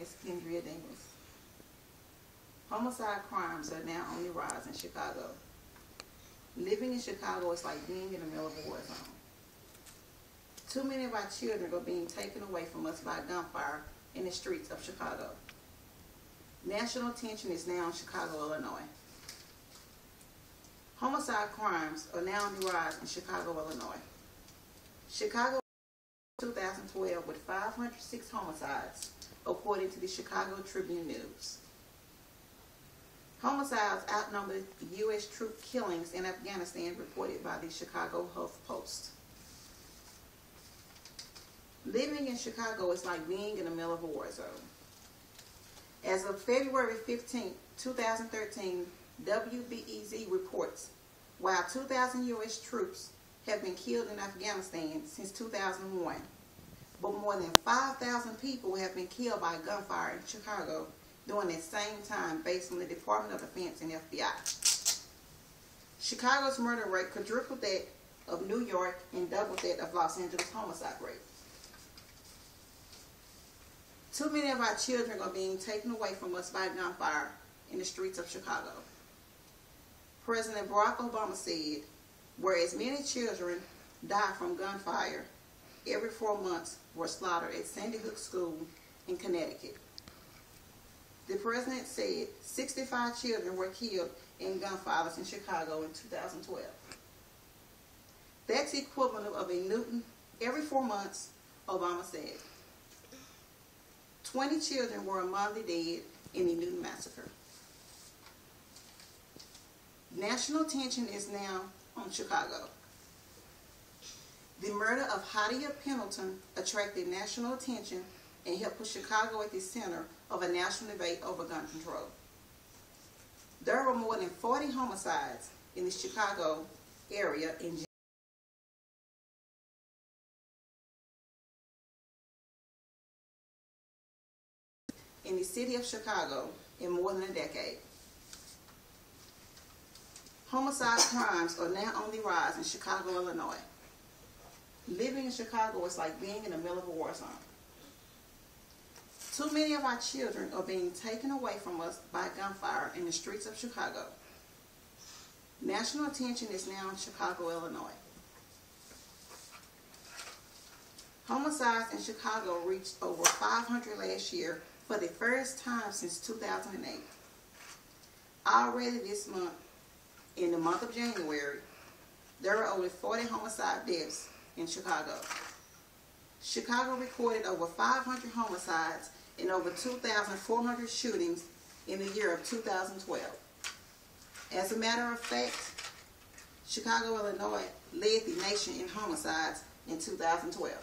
is KDemus. Homicide crimes are now on the rise in Chicago. Living in Chicago is like being in the middle of a war zone. Too many of our children are being taken away from us by gunfire in the streets of Chicago. National attention is now in Chicago, Illinois. Homicide crimes are now on the rise in Chicago, Illinois. Chicago 2012 with 506 homicides, according to the Chicago Tribune News. Homicides outnumbered the U.S. troop killings in Afghanistan reported by the Chicago HuffPost. Living in Chicago is like being in the middle of a war zone. As of February 15, 2013, WBEZ reports, while 2,000 U.S. troops have been killed in Afghanistan since 2001, but more than 5,000 people have been killed by gunfire in Chicago during that same time based on the Department of Defense and FBI. Chicago's murder rate quadrupled that of New York and doubled that of Los Angeles' homicide rate. Too many of our children are being taken away from us by gunfire in the streets of Chicago. President Barack Obama said, whereas many children die from gunfire, every 4 months were slaughtered at Sandy Hook School in Connecticut. The president said 65 children were killed in gunfire in Chicago in 2012. That's the equivalent of a Newton every 4 months, Obama said. 20 children were among the dead in the Newton massacre. National attention is now on Chicago. The murder of Hadia Pendleton attracted national attention and helped put Chicago at the center of a national debate over gun control. There were more than 40 homicides in the Chicago area in the city of Chicago in more than a decade. Homicide crimes are now on the rise in Chicago, Illinois. Living in Chicago is like being in the middle of a war zone. Too many of our children are being taken away from us by gunfire in the streets of Chicago. National attention is now in Chicago, Illinois. Homicides in Chicago reached over 500 last year for the first time since 2008. Already this month, in the month of January, there were over 40 homicide deaths in Chicago. Chicago recorded over 500 homicides and over 2,400 shootings in the year of 2012. As a matter of fact, Chicago, Illinois led the nation in homicides in 2012.